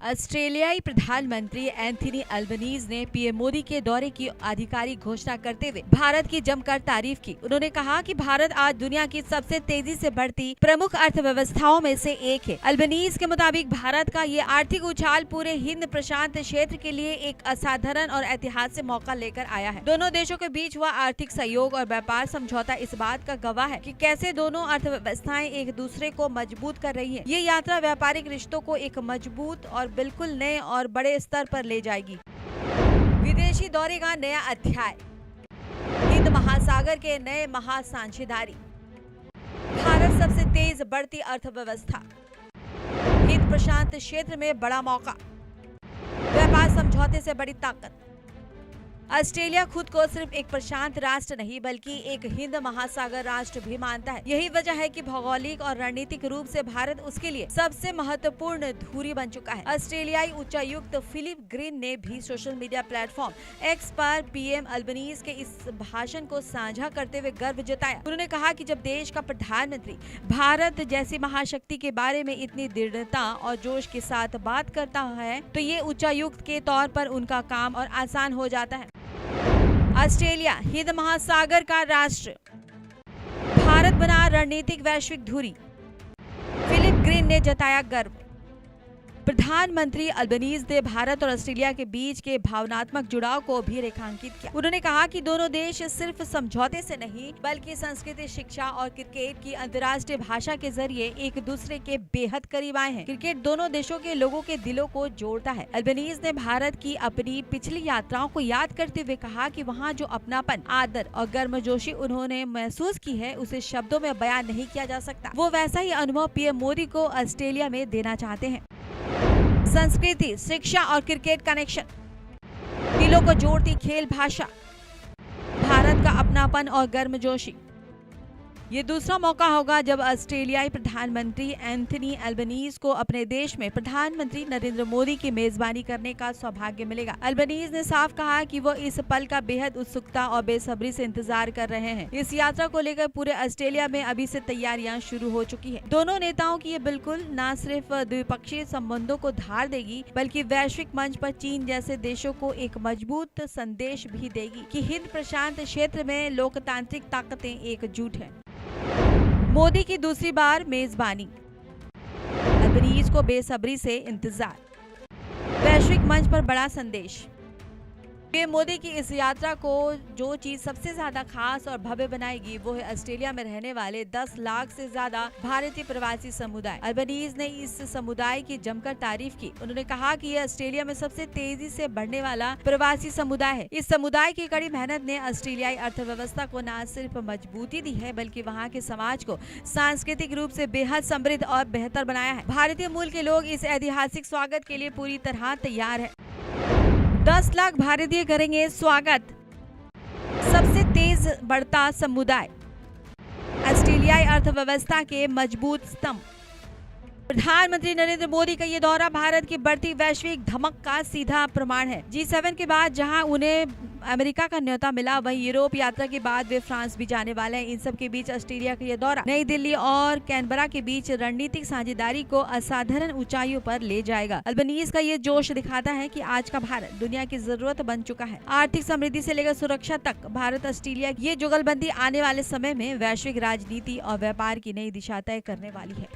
ऑस्ट्रेलियाई प्रधानमंत्री Anthony Albanese ने पीएम मोदी के दौरे की आधिकारिक घोषणा करते हुए भारत की जमकर तारीफ की। उन्होंने कहा कि भारत आज दुनिया की सबसे तेजी से बढ़ती प्रमुख अर्थव्यवस्थाओं में से एक है। अल्बनीज के मुताबिक भारत का ये आर्थिक उछाल पूरे हिंद प्रशांत क्षेत्र के लिए एक असाधारण और ऐतिहासिक मौका लेकर आया है। दोनों देशों के बीच हुआ आर्थिक सहयोग और व्यापार समझौता इस बात का गवाह है कि कैसे दोनों अर्थव्यवस्थाएं एक दूसरे को मजबूत कर रही है। ये यात्रा व्यापारिक रिश्तों को एक मजबूत और बिल्कुल नए और बड़े स्तर पर ले जाएगी। विदेशी दौरे का नया अध्याय, हिंद महासागर के नए महासाझेदारी, भारत सबसे तेज बढ़ती अर्थव्यवस्था, हिंद प्रशांत क्षेत्र में बड़ा मौका, व्यापार समझौते से बड़ी ताकत। ऑस्ट्रेलिया खुद को सिर्फ एक प्रशांत राष्ट्र नहीं बल्कि एक हिंद महासागर राष्ट्र भी मानता है। यही वजह है कि भौगोलिक और रणनीतिक रूप से भारत उसके लिए सबसे महत्वपूर्ण धुरी बन चुका है। ऑस्ट्रेलियाई उच्चायुक्त फिलिप ग्रीन ने भी सोशल मीडिया प्लेटफॉर्म एक्स पर पीएम अल्बनीज के इस भाषण को साझा करते हुए गर्व जताया। उन्होंने कहा कि जब देश का प्रधानमंत्री भारत जैसी महाशक्ति के बारे में इतनी दृढ़ता और जोश के साथ बात करता है तो ये उच्चायुक्त के तौर पर उनका काम और आसान हो जाता है। ऑस्ट्रेलिया हिंद महासागर का राष्ट्र, भारत बना रणनीतिक वैश्विक धुरी, फिलिप ग्रीन ने जताया गर्व। प्रधानमंत्री अल्बनीज ने भारत और ऑस्ट्रेलिया के बीच के भावनात्मक जुड़ाव को भी रेखांकित किया। उन्होंने कहा कि दोनों देश सिर्फ समझौते से नहीं बल्कि संस्कृति, शिक्षा और क्रिकेट की अंतर्राष्ट्रीय भाषा के जरिए एक दूसरे के बेहद करीब आए हैं। क्रिकेट दोनों देशों के लोगों के दिलों को जोड़ता है। अल्बनीज ने भारत की अपनी पिछली यात्राओं को याद करते हुए कहा कि वहाँ जो अपनापन, आदर और गर्मजोशी उन्होंने महसूस की है उसे शब्दों में बयान नहीं किया जा सकता। वो वैसा ही अनुभव पीएम मोदी को ऑस्ट्रेलिया में देना चाहते हैं। संस्कृति, शिक्षा और क्रिकेट कनेक्शन, दिलों को जोड़ती खेल भाषा, भारत का अपनापन और गर्मजोशी। ये दूसरा मौका होगा जब ऑस्ट्रेलियाई प्रधानमंत्री एंथनी अल्बनीज को अपने देश में प्रधानमंत्री नरेंद्र मोदी की मेजबानी करने का सौभाग्य मिलेगा। अल्बनीज ने साफ कहा कि वो इस पल का बेहद उत्सुकता और बेसब्री से इंतजार कर रहे हैं। इस यात्रा को लेकर पूरे ऑस्ट्रेलिया में अभी से तैयारियां शुरू हो चुकी है। दोनों नेताओं की ये बिल्कुल न सिर्फ द्विपक्षीय संबंधों को धार देगी बल्कि वैश्विक मंच पर चीन जैसे देशों को एक मजबूत संदेश भी देगी कि हिंद प्रशांत क्षेत्र में लोकतांत्रिक ताकतें एकजुट हैं। मोदी की दूसरी बार मेजबानी, अल्बनीज को बेसब्री से इंतजार, वैश्विक मंच पर बड़ा संदेश। पीएम मोदी की इस यात्रा को जो चीज सबसे ज्यादा खास और भव्य बनाएगी वो है ऑस्ट्रेलिया में रहने वाले 10 लाख से ज्यादा भारतीय प्रवासी समुदाय। अल्बनीज ने इस समुदाय की जमकर तारीफ की। उन्होंने कहा कि यह ऑस्ट्रेलिया में सबसे तेजी से बढ़ने वाला प्रवासी समुदाय है। इस समुदाय की कड़ी मेहनत ने ऑस्ट्रेलियाई अर्थव्यवस्था को न सिर्फ मजबूती दी है बल्कि वहाँ के समाज को सांस्कृतिक रूप से बेहद समृद्ध और बेहतर बनाया है। भारतीय मूल के लोग इस ऐतिहासिक स्वागत के लिए पूरी तरह तैयार है। 10 लाख भारतीय करेंगे स्वागत, सबसे तेज बढ़ता समुदाय, ऑस्ट्रेलियाई अर्थव्यवस्था के मजबूत स्तंभ। प्रधानमंत्री नरेंद्र मोदी का ये दौरा भारत की बढ़ती वैश्विक धमक का सीधा प्रमाण है। G7 के बाद जहां उन्हें अमेरिका का न्योता मिला वहीं यूरोप यात्रा के बाद वे फ्रांस भी जाने वाले हैं। इन सब के बीच ऑस्ट्रेलिया का ये दौरा नई दिल्ली और कैनबरा के बीच रणनीतिक साझेदारी को असाधारण ऊंचाइयों पर ले जाएगा। अल्बनीज का ये जोश दिखाता है कि आज का भारत दुनिया की जरूरत बन चुका है। आर्थिक समृद्धि से लेकर सुरक्षा तक भारत ऑस्ट्रेलिया की ये जुगलबंदी आने वाले समय में वैश्विक राजनीति और व्यापार की नई दिशा तय करने वाली है।